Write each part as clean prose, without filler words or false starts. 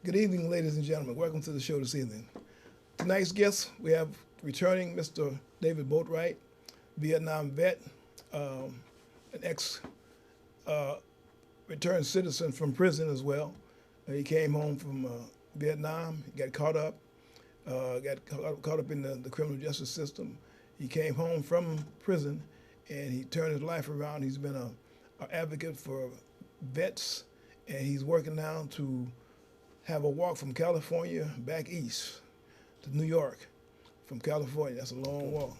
Good evening, ladies and gentlemen. Welcome to the show this evening. Tonight's guest, we have returning Mr. David Boatwright, Vietnam vet, an ex returned citizen from prison as well. He came home from Vietnam, he got caught up in the criminal justice system. He came home from prison and he turned his life around. He's been an advocate for vets, and he's working now to have a walk from California back east to New York from California. That's a long walk.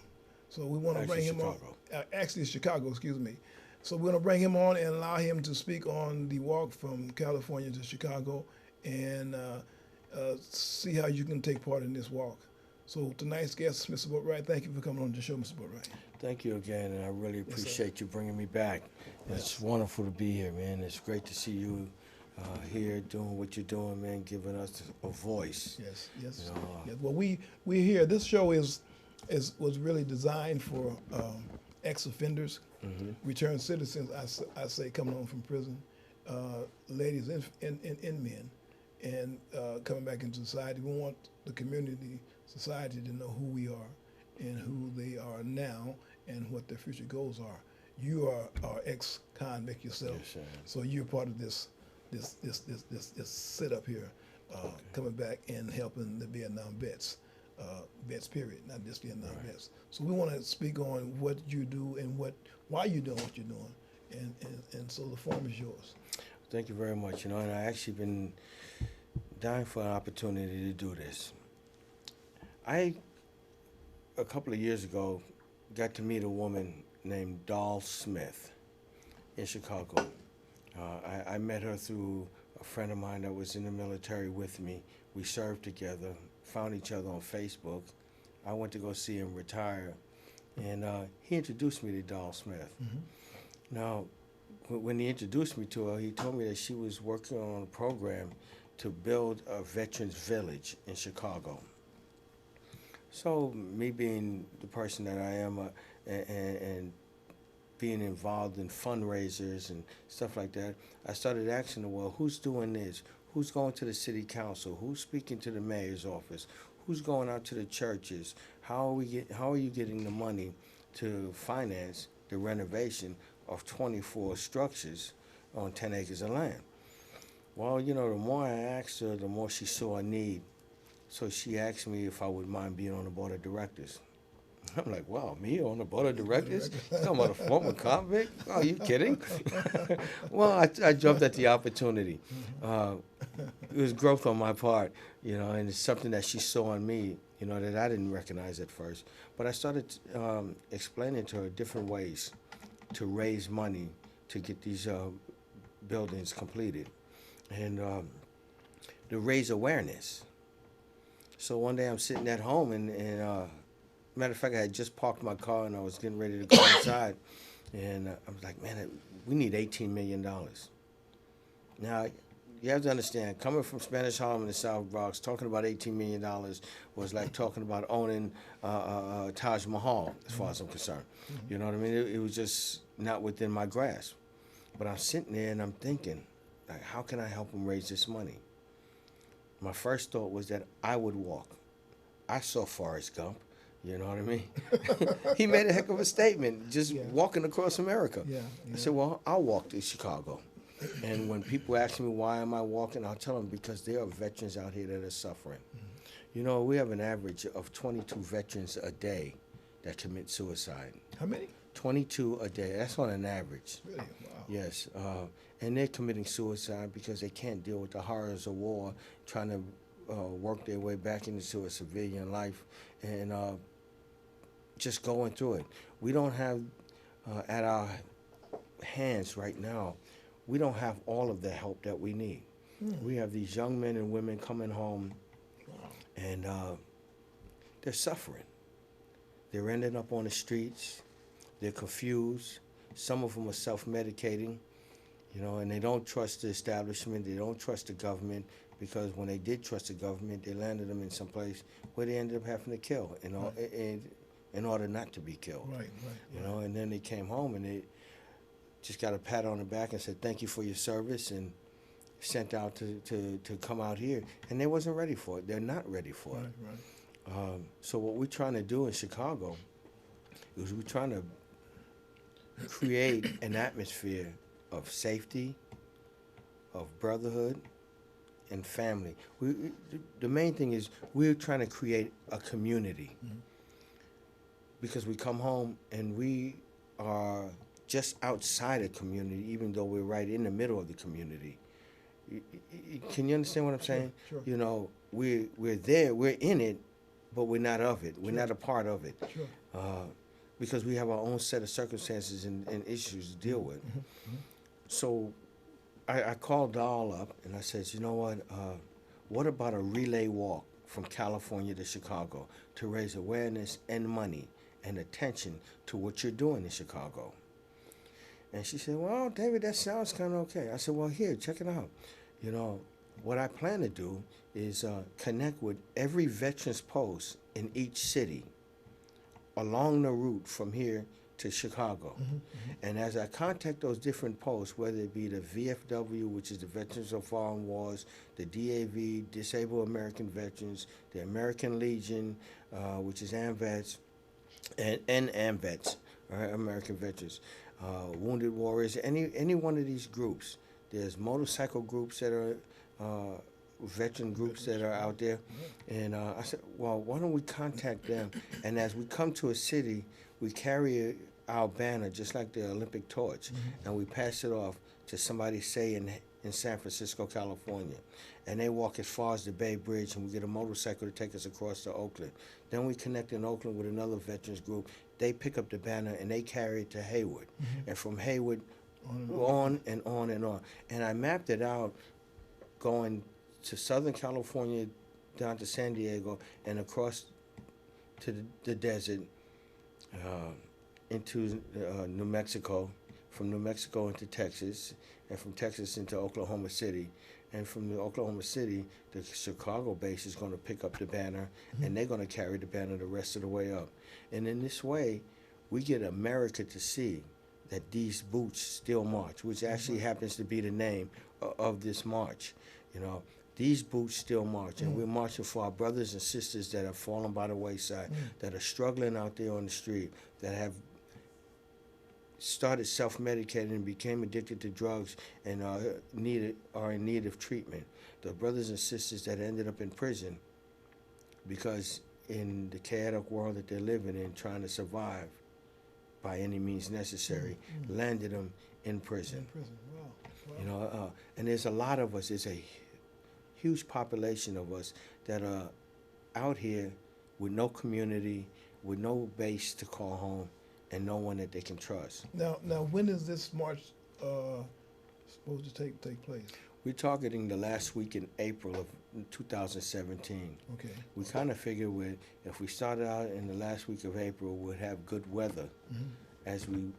So we want to bring him Chicago. on. Actually, it's Chicago, excuse me. So we're going to bring him on and allow him to speak on the walk from California to Chicago and see how you can take part in this walk. So tonight's guest, Mr. Boatwright, thank you for coming on the show, Mr. Boatwright. Thank you again, and I really Yes, sir. appreciate you bringing me back. It's wonderful to be here, man. It's great to see you here doing what you're doing, man, giving us a voice. Yes, yes. You know, Yes. Well, we here. This show was really designed for ex-offenders, returned citizens. I say coming home from prison, ladies and men, and coming back into society. We want the community, society, to know who we are and who they are now and what their future goals are. You are ex-convict yourself, Yes, I am. so you're part of this sit up here, coming back and helping the Vietnam vets, vets period, not just Vietnam vets. So we want to speak on what you do and why you're doing what you're doing, and so the forum is yours. Thank you very much. You know, and I actually been dying for an opportunity to do this. A couple of years ago, got to meet a woman named Doll Smith in Chicago. I met her through a friend of mine that was in the military with me. We served together, found each other on Facebook. I went to go see him retire, and he introduced me to Doll Smith. Now, when he introduced me to her, he told me that she was working on a program to build a veterans village in Chicago. So, me being the person that I am, and being involved in fundraisers and stuff like that, I started asking her, well, who's doing this? Who's going to the city council? Who's speaking to the mayor's office? Who's going out to the churches? How are you getting the money to finance the renovation of 24 structures on 10 acres of land? Well, you know, the more I asked her, the more she saw a need. So she asked me if I would mind being on the board of directors. I'm like, wow, me on the board of directors? You talking about a former convict? Oh, are you kidding? Well, I jumped at the opportunity. It was growth on my part, you know, and it's something that she saw in me, you know, that I didn't recognize at first. But I started explaining to her different ways to raise money to get these buildings completed and to raise awareness. So one day I'm sitting at home and matter of fact, I had just parked my car and I was getting ready to go inside. And I was like, man, we need $18 million. Now, you have to understand, coming from Spanish Harlem in the South Bronx, talking about $18 million was like talking about owning Taj Mahal, as far as I'm concerned. You know what I mean? It was just not within my grasp. But I'm sitting there and I'm thinking, like, how can I help them raise this money? My first thought was that I would walk. I saw Forrest Gump. You know what I mean? He made a heck of a statement, just walking across America. I said, well, I'll walk to Chicago. And when people ask me why am I walking, I'll tell them because there are veterans out here that are suffering. You know, we have an average of 22 veterans a day that commit suicide. How many? 22 a day. That's on an average. Really? Wow. Yes. And they're committing suicide because they can't deal with the horrors of war, trying to work their way back into a civilian life and just going through it. We don't have at our hands right now, we don't have all of the help that we need. We have these young men and women coming home and they're suffering. They're ending up on the streets. They're confused. Some of them are self-medicating, you know, and they don't trust the establishment. They don't trust the government because when they did trust the government, they landed them in some place where they ended up having to kill in order not to be killed. Right. You know, and then they came home and they just got a pat on the back and said, thank you for your service, and sent out to come out here, and they wasn't ready for it. They're not ready for Right, it. right. So what we're trying to do in Chicago is we're trying to create an atmosphere of safety, of brotherhood, and family. The main thing is we're trying to create a community, because we come home and we are just outside a community, even though we're right in the middle of the community. Can you understand what I'm saying? Sure. You know, we're there, we're in it, but we're not of it. We're not a part of it. Sure. Because we have our own set of circumstances and issues to deal with. So I called Dahl up and I said, you know what about a relay walk from California to Chicago to raise awareness and money and attention to what you're doing in Chicago? And she said, well, David, that sounds kind of okay. I said, well, here, check it out. You know, what I plan to do is connect with every veterans post in each city along the route from here to Chicago. And as I contact those different posts, whether it be the VFW, which is the Veterans of Foreign Wars, the DAV, Disabled American Veterans, the American Legion, which is AMVETS, and AMVETS, right, American Veterans, Wounded Warriors, any one of these groups. There's motorcycle groups that are veteran groups that are out there. And I said, well, why don't we contact them? And as we come to a city, we carry our banner just like the Olympic torch, and we pass it off to somebody, say, in San Francisco, California. And they walk as far as the Bay Bridge, and we get a motorcycle to take us across to Oakland. Then we connect in Oakland with another veterans group. They pick up the banner, and they carry it to Hayward. And from Hayward, on and on and on. And I mapped it out going to Southern California, down to San Diego, and across to the desert, into New Mexico, from New Mexico into Texas, and from Texas into Oklahoma City. And from the Oklahoma City, the Chicago base is going to pick up the banner, and they're going to carry the banner the rest of the way up. And in this way, we get America to see that these boots still march, which actually happens to be the name of this march. You know, these boots still march, and we're marching for our brothers and sisters that have fallen by the wayside, that are struggling out there on the street, that have started self-medicating and became addicted to drugs and are in need of treatment. The brothers and sisters that ended up in prison because in the chaotic world that they're living in, trying to survive by any means necessary, landed them in prison. In prison, wow. You know, and there's a lot of us. There's a huge population of us that are out here with no community, with no base to call home, and no one that they can trust. Now, when is this march supposed to take place? We're targeting the last week in April of 2017. Okay. We kind of figure if we started out in the last week of April, we'd have good weather as we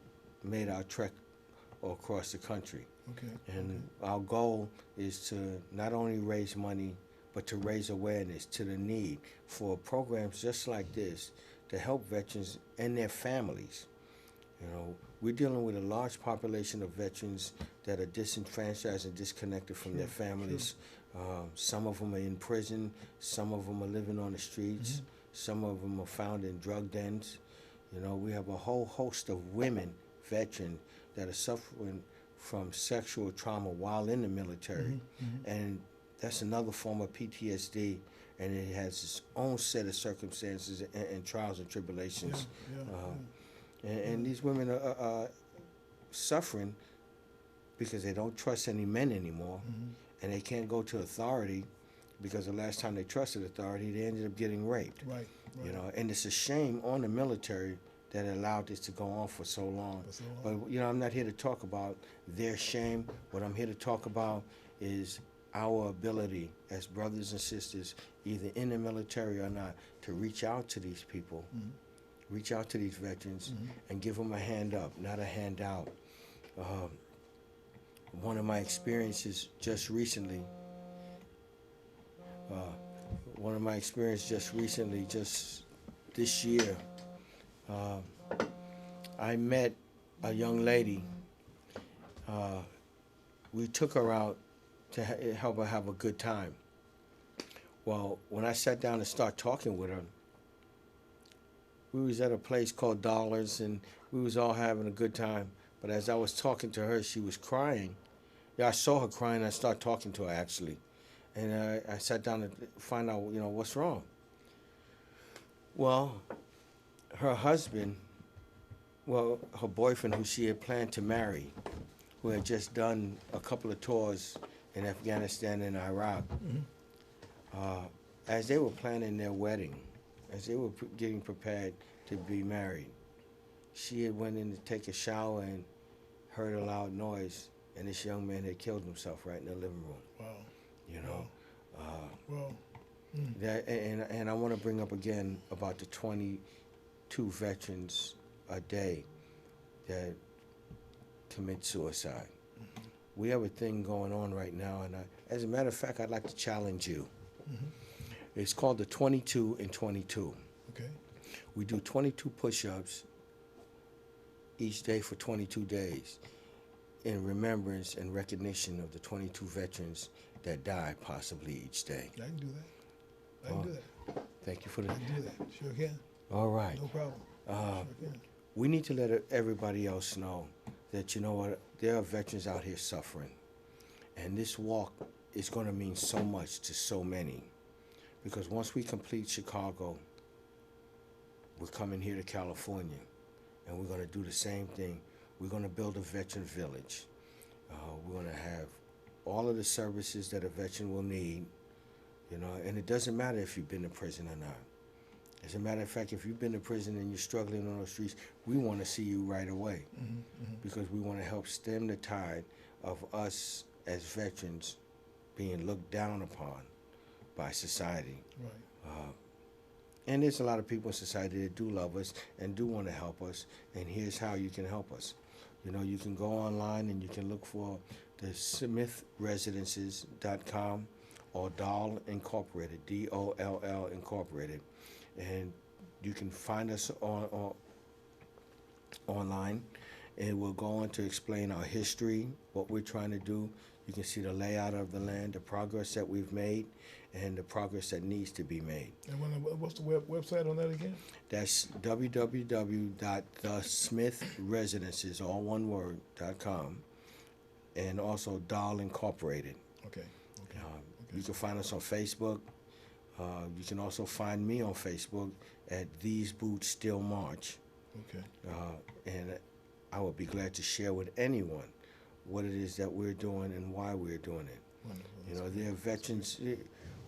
made our trek across the country. Okay. And our goal is to not only raise money, but to raise awareness to the need for programs just like this to help veterans and their families. You know, we're dealing with a large population of veterans that are disenfranchised and disconnected from their families. Some of them are in prison. Some of them are living on the streets. Some of them are found in drug dens. You know, we have a whole host of women, veterans, that are suffering from sexual trauma while in the military. And that's another form of PTSD, and it has its own set of circumstances and trials and tribulations. And these women are suffering because they don't trust any men anymore, and they can't go to authority because the last time they trusted authority, they ended up getting raped. Right. You know, and it's a shame on the military that allowed this to go on for so long. But, you know, I'm not here to talk about their shame. What I'm here to talk about is our ability as brothers and sisters, either in the military or not, to reach out to these people, reach out to these veterans, and give them a hand up, not a handout. One of my experiences just recently, just this year, I met a young lady. We took her out to help her have a good time. Well, when I sat down and started talking with her, we was at a place called Dollars, and we was all having a good time. But as I was talking to her, she was crying. Yeah, I saw her crying. I started talking to her, actually. And I sat down to find out, what's wrong. Well, her husband, her boyfriend, who she had planned to marry, who had just done a couple of tours in Afghanistan and Iraq, as they were planning their wedding, as they were getting prepared to be married, she had went in to take a shower and heard a loud noise, and this young man had killed himself right in the living room. Wow. You know, Well, that, and I want to bring up again about the 22 veterans a day that commit suicide. We have a thing going on right now, and as a matter of fact, I'd like to challenge you. It's called the 22 and 22. okay. We do 22 push-ups each day for 22 days in remembrance and recognition of the 22 veterans that died possibly each day. I can do that. I can do that. Thank you for I that. can do that. Sure can. All right. No problem. Sure can. We need to let everybody else know that, there are veterans out here suffering. And this walk is going to mean so much to so many. Because once we complete Chicago, we're coming here to California. And we're going to do the same thing. We're going to build a veteran village. We're going to have all of the services that a veteran will need, and it doesn't matter if you've been to prison or not. As a matter of fact, if you've been to prison and you're struggling on those streets, we want to see you right away, because we want to help stem the tide of us as veterans being looked down upon by society. Right. And there's a lot of people in society that do love us and do want to help us, and here's how you can help us. You can go online and you can look for the SmithResidences.com or Doll Incorporated, DOLL Incorporated, and you can find us online, and we'll go on to explain our history, what we're trying to do. You can see the layout of the land, the progress that we've made, and the progress that needs to be made. And what's the website on that again? That's www.thesmithresidences, all one word, .com, and also Doll Incorporated. Okay. Okay. You can find us on Facebook. You can also find me on Facebook at These Boots Still March. Okay. And I would be glad to share with anyone what it is that we're doing and why we're doing it. Wonderful. There are veterans.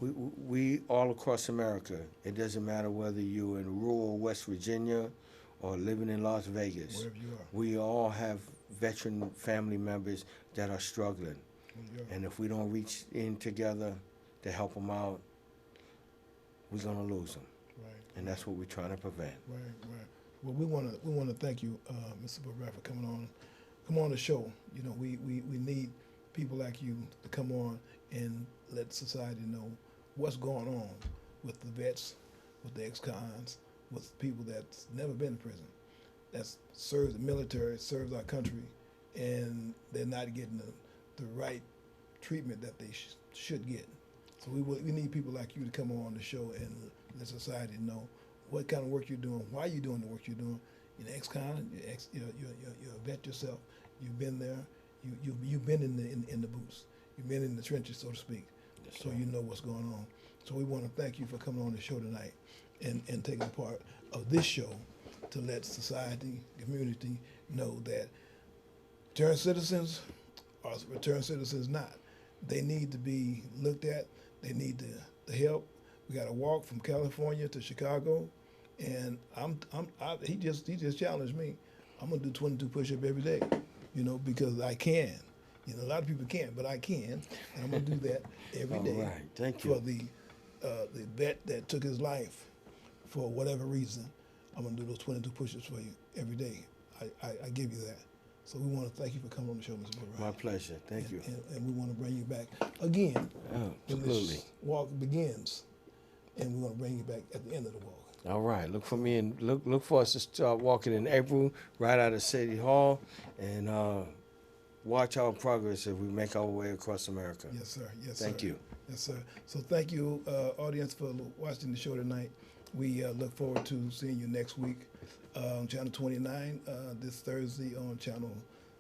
We all across America. It doesn't matter whether you're in rural West Virginia or living in Las Vegas. Wherever you are. We all have veteran family members that are struggling. And if we don't reach in together to help them out, we're gonna lose them. Right. And that's what we're trying to prevent. Right. Well, we want to thank you, Mr. Barack, for coming on the show. We need people like you to come on and let society know what's going on with the vets, with the ex-cons, with people that's never been in prison, that's served the military, served our country, and they're not getting the right treatment that they should get. So we need people like you to come on the show and let society know what kind of work you're doing, why you're doing the work you're doing. You're an ex-con, you're a vet yourself. You've been there. You've been in the booths. You've been in the trenches, so to speak. Yes, So sir. you know what's going on. So we want to thank you for coming on the show tonight and taking part of this show to let society, community know that returned citizens or returned citizens not. They need to be looked at. They need the help. We got to walk from California to Chicago, and he just challenged me. I'm gonna do 22 push-ups every day, because I can. A lot of people can't, but I can, and I'm gonna do that every day. All right, thank you. For the vet that took his life for whatever reason, I'm gonna do those 22 push-ups for you every day. I give you that. So we want to thank you for coming on the show, Mr. Barack. My pleasure. Thank you. And we want to bring you back again when Absolutely. this walk begins, and we want to bring you back at the end of the walk. All right. Look for me and look for us to start walking in April, right out of City Hall, and watch our progress if we make our way across America. Yes, sir. Yes, Thank sir. you. Yes, sir. So thank you, audience, for watching the show tonight. We look forward to seeing you next week on Channel 29. This Thursday on Channel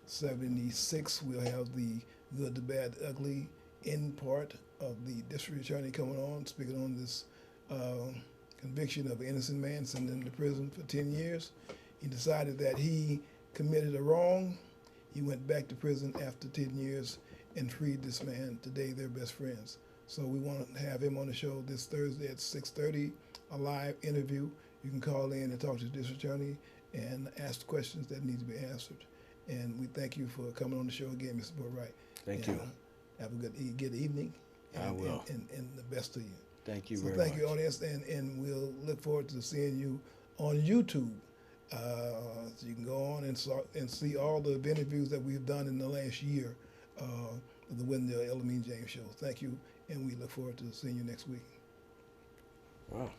76, we'll have the Good, the Bad, the Ugly end part of the district attorney coming on, speaking on this conviction of an innocent man sent into prison for 10 years. He decided that he committed a wrong. He went back to prison after 10 years and freed this man. Today, they're best friends. So we want to have him on the show this Thursday at 6:30, a live interview. You can call in and talk to the district attorney and ask questions that need to be answered. And we thank you for coming on the show again, Mr. Boatwright. Thank you. Have a good evening. I will. And the best to you. Thank you So very thank much. you, audience, and we'll look forward to seeing you on YouTube. So you can go on and see all the interviews that we've done in the last year of the Wendell Elamine James Show. Thank you, and we look forward to seeing you next week. Wow.